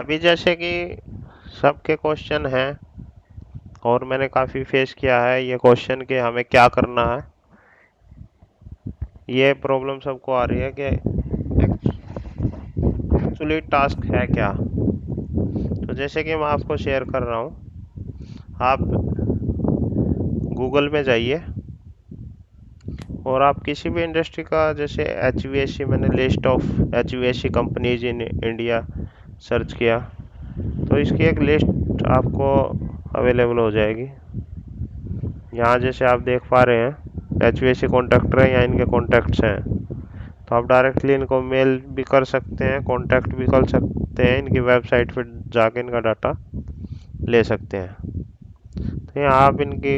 अभी जैसे कि सबके क्वेश्चन हैं और मैंने काफ़ी फेस किया है ये क्वेश्चन कि हमें क्या करना है। ये प्रॉब्लम सबको आ रही है कि एक्चुअली टास्क है क्या। तो जैसे कि मैं आपको शेयर कर रहा हूँ, आप गूगल में जाइए और आप किसी भी इंडस्ट्री का, जैसे HVAC, मैंने list of HVAC companies in India search किया तो इसकी एक लिस्ट आपको अवेलेबल हो जाएगी। यहाँ जैसे आप देख पा रहे हैं HVAC कॉन्ट्रैक्टर हैं या इनके कॉन्टैक्ट्स हैं, तो आप डायरेक्टली इनको मेल भी कर सकते हैं, कॉन्टैक्ट भी कर सकते हैं, इनकी वेबसाइट पर जाके इनका डाटा ले सकते हैं। तो यहाँ आप इनकी,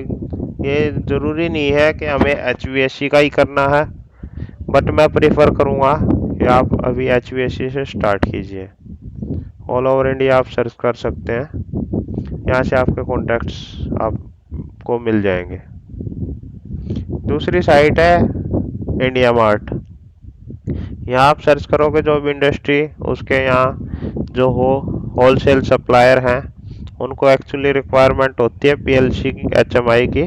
ये ज़रूरी नहीं है कि हमें HVAC का ही करना है, बट मैं प्रेफर करूँगा कि आप अभी HVAC से स्टार्ट कीजिए। ऑल ओवर इंडिया आप सर्च कर सकते हैं, यहाँ से आपके कॉन्टैक्ट्स आपको मिल जाएंगे। दूसरी साइट है इंडिया मार्ट। यहाँ आप सर्च करोगे जो भी इंडस्ट्री, उसके यहाँ जो हो होलसेल सप्लायर हैं उनको एक्चुअली रिक्वायरमेंट होती है PLC की, HMI की,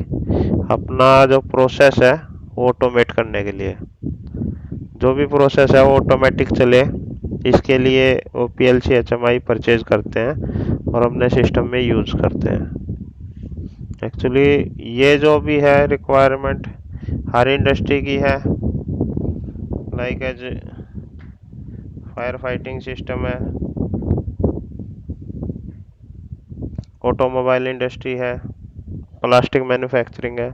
अपना जो प्रोसेस है वो ऑटोमेट करने के लिए। जो भी प्रोसेस है वो ऑटोमेटिक चले, इसके लिए वो PLC HMI परचेज करते हैं और अपने सिस्टम में यूज़ करते हैं। एक्चुअली ये जो भी है रिक्वायरमेंट हर इंडस्ट्री की है, like as fire fighting system है, ऑटोमोबाइल इंडस्ट्री है, प्लास्टिक मैन्युफैक्चरिंग है।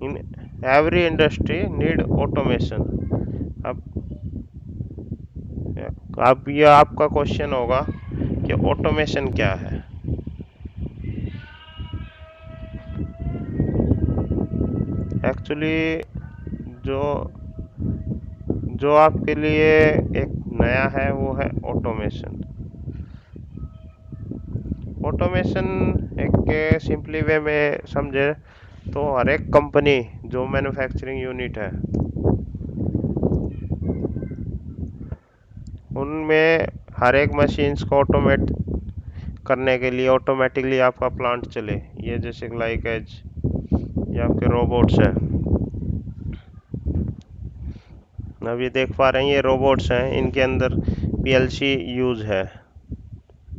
In every industry need automation. अब ये आपका क्वेश्चन होगा कि ऑटोमेशन क्या है। एक्चुअली जो जो आपके लिए एक नया है वो है ऑटोमेशन। ऑटोमेशन एक सिंपली वे में समझे तो हर एक कंपनी जो मैन्युफैक्चरिंग यूनिट है उनमें हर एक मशीन्स को ऑटोमेट करने के लिए ऑटोमेटिकली आपका प्लांट चले, ये जैसे लाइक एज ये आपके रोबोट्स हैं। अब ये देख पा रहे हैं ये रोबोट्स हैं, इनके अंदर PLC यूज़ है।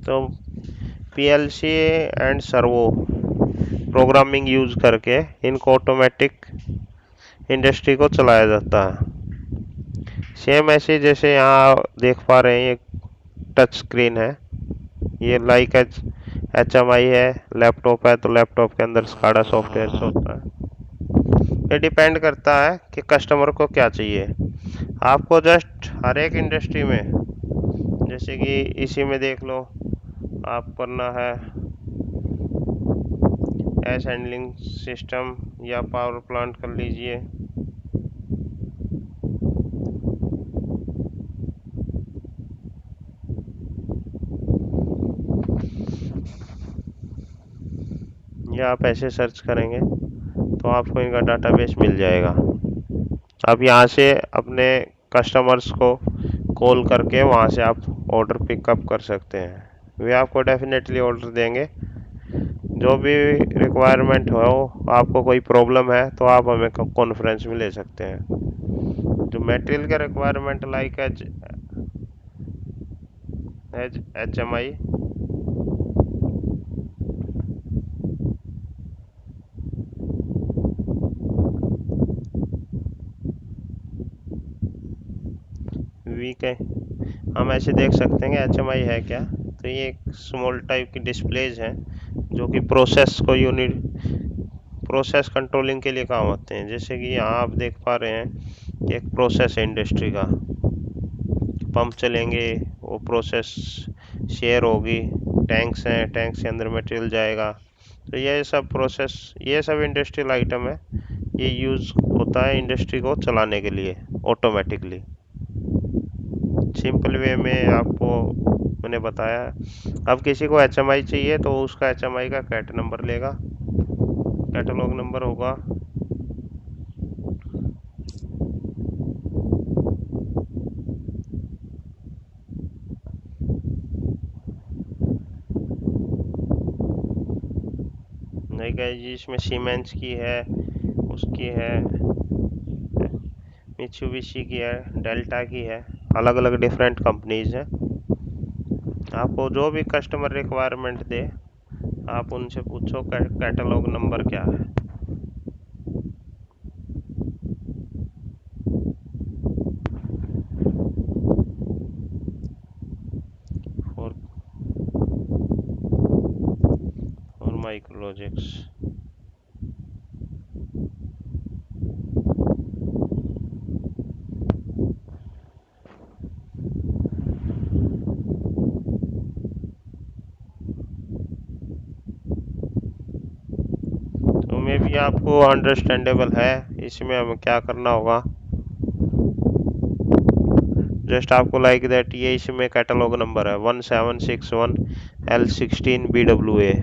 तो PLC and servo programming use करके इनको ऑटोमेटिक इंडस्ट्री को चलाया जाता है। सेम ऐसे जैसे यहाँ देख पा रहे हैं ये टच स्क्रीन है, ये लाइक HMI है, लैपटॉप है तो लैपटॉप के अंदर SCADA सॉफ्टवेयर होता है। ये डिपेंड करता है कि कस्टमर को क्या चाहिए। आपको जस्ट हर एक इंडस्ट्री में, जैसे कि इसी में देख लो, आप करना है एस हैंडलिंग सिस्टम या पावर प्लांट कर लीजिए। या आप ऐसे सर्च करेंगे तो आपको इनका डाटाबेस मिल जाएगा। आप यहाँ से अपने कस्टमर्स को कॉल करके वहाँ से आप ऑर्डर पिकअप कर सकते हैं। वे आपको डेफिनेटली ऑर्डर देंगे। जो भी रिक्वायरमेंट हो, आपको कोई प्रॉब्लम है तो आप हमें कॉन्फ्रेंस में ले सकते हैं। जो मटेरियल का रिक्वायरमेंट लाइक एज HMI, वीक है, हम ऐसे देख सकते हैं कि HMI है क्या। तो ये एक स्मॉल टाइप की डिस्प्लेज हैं जो कि प्रोसेस कंट्रोलिंग के लिए काम आते हैं। जैसे कि यहाँ आप देख पा रहे हैं कि एक प्रोसेस है इंडस्ट्री का, पंप चलेंगे, वो प्रोसेस शेयर होगी, टैंक्स हैं, टैंक्स के अंदर मटेरियल जाएगा। तो ये सब प्रोसेस, ये सब इंडस्ट्रियल आइटम है, ये यूज़ होता है इंडस्ट्री को चलाने के लिए ऑटोमेटिकली। सिंपल वे में आपको मैंने बताया। अब किसी को HMI चाहिए तो उसका HMI का कैट नंबर लेगा, कैटलॉग नंबर होगा, नहीं कहे जी, इसमें सीमेंस की है, उसकी है, मित्सुबिशी की है, डेल्टा की है, अलग अलग डिफरेंट कंपनीज हैं। आपको जो भी कस्टमर रिक्वायरमेंट दे, आप उनसे पूछो कैटलॉग नंबर क्या है। और माइक्रोलॉजिक्स। तो मे भी आपको अंडरस्टैंडेबल है। इसमें हमें क्या करना होगा, जस्ट आपको लाइक दैट, ये इसमें कैटलॉग नंबर है 1761L16BWA,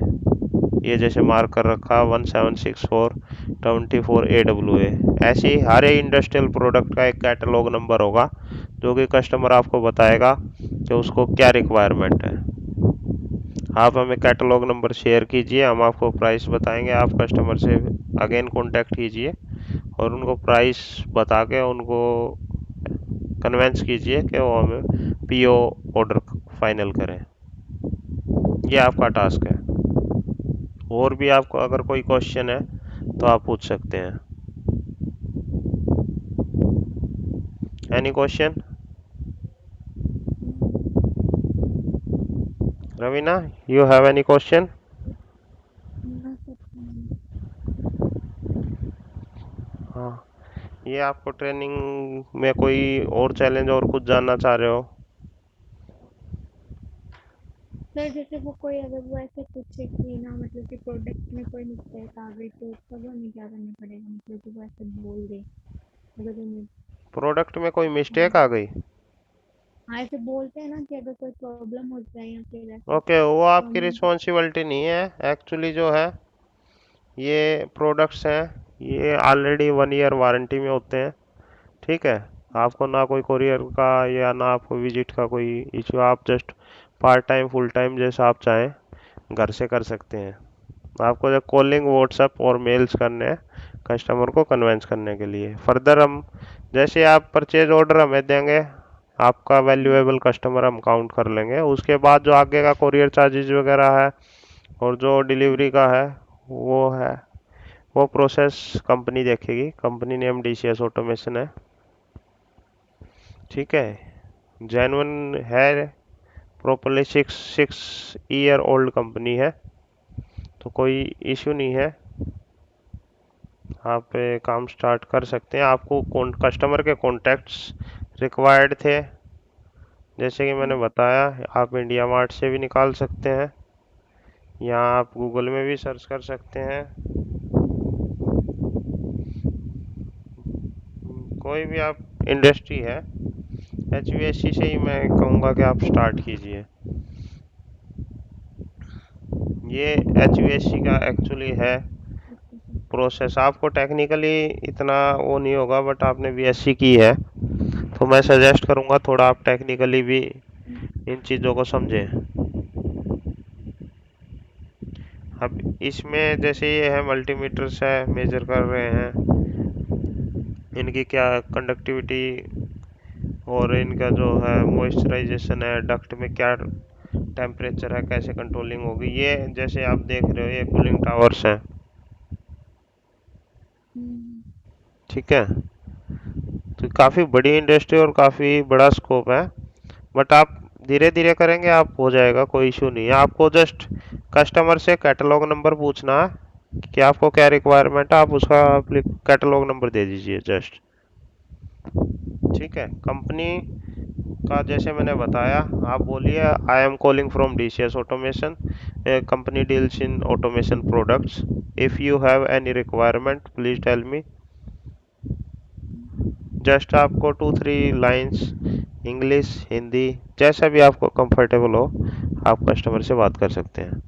ये जैसे मार्क कर रखा 176424AWA। ऐसे ही हर एक इंडस्ट्रियल प्रोडक्ट का एक कैटलॉग नंबर होगा, जो कि कस्टमर आपको बताएगा कि उसको क्या रिक्वायरमेंट है। आप हमें कैटलॉग नंबर शेयर कीजिए, हम आपको प्राइस बताएंगे। आप कस्टमर से अगेन कांटेक्ट कीजिए और उनको प्राइस बता के उनको कन्वेंस कीजिए कि वो हमें पीओ ऑर्डर फाइनल करें। ये आपका टास्क है। और भी आपको अगर कोई क्वेश्चन है तो आप पूछ सकते हैं। Any question Raveena, you have any question? No, sir. हाँ, ये आपको ट्रेनिंग में कोई और चैलेंज और कुछ जानना चाह रहे हो? सर जैसे वो कोई अगर वो ऐसे पूछे कि ना मतलब कि प्रोडक्ट में कोई मिस्टेक आ गई तो तब हमें क्या करना पड़ेगा, मतलब कि वो ऐसे बोल दे अगर उन्हें। प्रोडक्ट में कोई हाँ। मिस्टेक आ गई? हाँ, ऐसे बोलते हैं ना कि अगर कोई प्रॉब्लम हो जाए या फिर ऐसे ओके, वो तो आपकी हमें। रिस्पॉन्सिबिलिटी नहीं है। एक्चुअली जो है, ये प्रोडक्ट्स हैं, ये ऑलरेडी 1 ईयर वारंटी में होते हैं। ठीक है, आपको ना कोई कोरियर का या ना आपको विजिट का कोई इशू। आप just part time full time जैसा आप चाहें घर से कर सकते हैं। आपको जब कॉलिंग व्हाट्सएप और मेल्स करने हैं कस्टमर को कन्वेंस करने के लिए। फर्दर हम, जैसे आप परचेज ऑर्डर हमें देंगे, आपका वैल्यूएबल कस्टमर हम काउंट कर लेंगे। उसके बाद जो आगे का कोरियर चार्जेस वगैरह है और जो डिलीवरी का है, वो है, वो प्रोसेस कंपनी देखेगी। कंपनी नेम डीसीएस ऑटोमेशन है। ठीक है, जेन्युइन है, प्रॉपरली 6 ईयर ओल्ड कंपनी है, तो कोई इशू नहीं है। आप काम स्टार्ट कर सकते हैं। आपको कस्टमर के कॉन्टैक्ट्स रिक्वायर्ड थे, जैसे कि मैंने बताया। आप इंडिया मार्ट से भी निकाल सकते हैं, या आप गूगल में भी सर्च कर सकते हैं। कोई भी आप इंडस्ट्री है, एचवीएससी से ही मैं कहूँगा कि आप स्टार्ट कीजिए। ये एचवीएससी का एक्चुअली है ओके सर। प्रोसेस। आपको टेक्निकली इतना वो नहीं होगा, बट आपने बीएससी की है तो मैं सजेस्ट करूँगा थोड़ा आप टेक्निकली भी इन चीज़ों को समझें। अब इसमें जैसे ये है, मल्टीमीटर्स है, मेजर कर रहे हैं इनकी क्या कंडक्टिविटी, और इनका जो है मॉइस्चराइजेशन है, डक्ट में क्या टेम्परेचर है, कैसे कंट्रोलिंग होगी। ये जैसे आप देख रहे हो, ये कूलिंग टावर्स हैं। हम्म। ठीक है, तो काफ़ी बड़ी इंडस्ट्री और काफ़ी बड़ा स्कोप है, बट आप धीरे धीरे करेंगे, आप हो जाएगा, कोई इशू नहीं है। आपको जस्ट कस्टमर से कैटलॉग नंबर पूछना है कि आपको क्या रिक्वायरमेंट है, आप उसका कैटलॉग नंबर दे दीजिए जस्ट। ठीक है, कंपनी का जैसे मैंने बताया, आप बोलिए I am calling from DCS automation, company deals in automation products, if you have any requirement please tell me. Just आपको 2-3 लाइंस इंग्लिश हिंदी जैसा भी आपको कंफर्टेबल हो, आप कस्टमर से बात कर सकते हैं।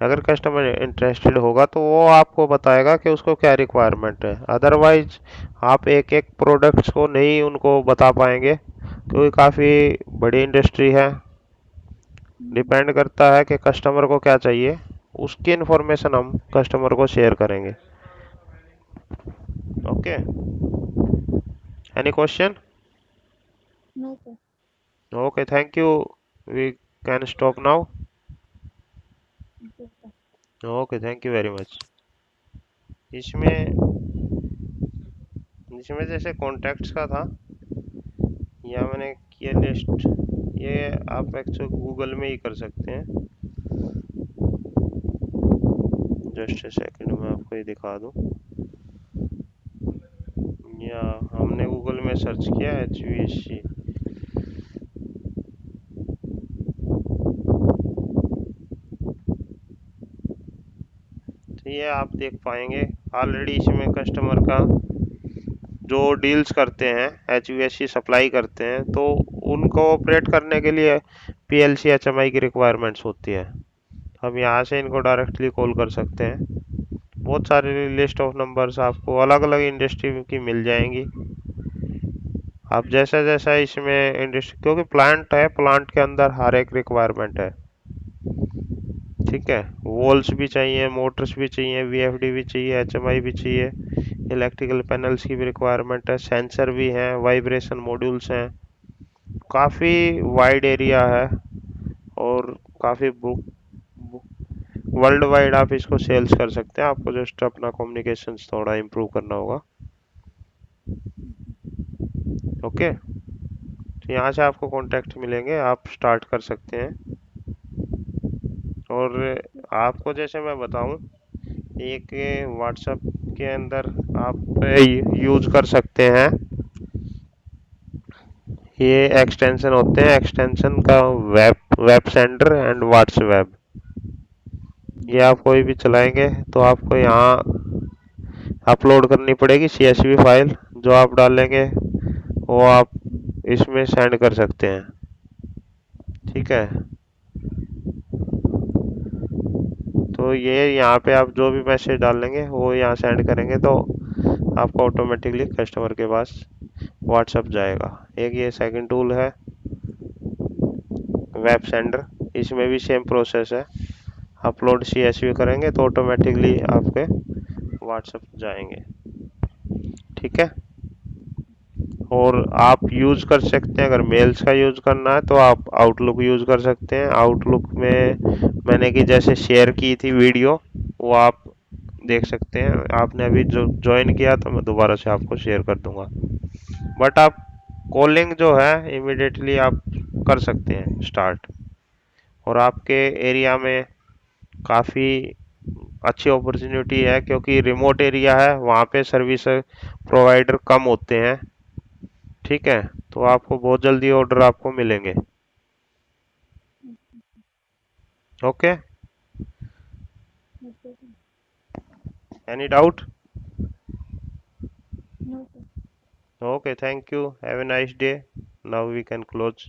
अगर कस्टमर इंटरेस्टेड होगा तो वो आपको बताएगा कि उसको क्या रिक्वायरमेंट है। अदरवाइज आप एक एक प्रोडक्ट्स को नहीं उनको बता पाएंगे, क्योंकि काफ़ी बड़ी इंडस्ट्री है। डिपेंड करता है कि कस्टमर को क्या चाहिए, उसकी इंफॉर्मेशन हम कस्टमर को शेयर करेंगे। Okay, any question? No sir. Okay, thank you, we can stop now. Okay sir. Okay, thank you very much. इसमें इसमें जैसे कॉन्टैक्ट्स का था, या मैंने किया लिस्ट, ये आप एक्चुअली गूगल में ही कर सकते हैं। जस्ट ए सेकंड में आपको ये दिखा दूं, या हमने गूगल में सर्च किया HVAC, तो ये आप देख पाएंगे ऑलरेडी इसमें कस्टमर का जो डील्स करते हैं, HVAC सप्लाई करते हैं, तो उनको ऑपरेट करने के लिए PLC HMI की रिक्वायरमेंट्स होती है। हम यहाँ से इनको डायरेक्टली कॉल कर सकते हैं। बहुत सारी लिस्ट ऑफ नंबर्स आपको अलग अलग इंडस्ट्री की मिल जाएंगी। आप जैसा जैसा इसमें इंडस्ट्री, क्योंकि प्लांट है, प्लांट के अंदर हर एक रिक्वायरमेंट है, ठीक है। वॉल्स भी चाहिए, मोटर्स भी चाहिए, VFD भी चाहिए, HMI भी चाहिए, इलेक्ट्रिकल पैनल्स की भी रिक्वायरमेंट है, सेंसर भी हैं, वाइब्रेशन मॉड्यूल्स हैं। काफ़ी वाइड एरिया है, और काफ़ी वर्ल्ड वाइड आप इसको सेल्स कर सकते हैं। आपको जस्ट अपना कम्युनिकेशन थोड़ा इम्प्रूव करना होगा। ओके, तो यहाँ से आपको कॉन्टैक्ट मिलेंगे, आप स्टार्ट कर सकते हैं। और आपको जैसे मैं बताऊं, एक व्हाट्सएप के अंदर आप यूज कर सकते हैं, ये एक्सटेंशन होते हैं, एक्सटेंशन का web web sender and WhatsApp. ये आप कोई भी चलाएंगे तो आपको यहाँ अपलोड करनी पड़ेगी CSV फाइल, जो आप डालेंगे वो आप इसमें सेंड कर सकते हैं, ठीक है। तो ये यहाँ पे आप जो भी मैसेज डालेंगे वो यहाँ सेंड करेंगे, तो आपको ऑटोमेटिकली कस्टमर के पास व्हाट्सएप जाएगा। एक ये सेकंड टूल है वेब सेंडर, इसमें भी सेम प्रोसेस है। अपलोड CSV करेंगे तो ऑटोमेटिकली आपके व्हाट्सएप जाएंगे, ठीक है। और आप यूज़ कर सकते हैं, अगर मेल्स का यूज़ करना है तो आप आउटलुक यूज़ कर सकते हैं। आउटलुक में मैंने कि जैसे शेयर की थी वीडियो, वो आप देख सकते हैं। आपने अभी जो ज्वाइन किया तो मैं दोबारा से आपको शेयर कर दूंगा। बट आप कॉलिंग जो है इमिडिएटली आप कर सकते हैं स्टार्ट। और आपके एरिया में काफ़ी अच्छी अपॉर्चुनिटी है, क्योंकि रिमोट एरिया है, वहाँ पे सर्विस प्रोवाइडर कम होते हैं, ठीक है। तो आपको बहुत जल्दी ऑर्डर आपको मिलेंगे। Okay, okay sir. Any doubt? No sir. Okay, thank you, have a nice day, now we can close.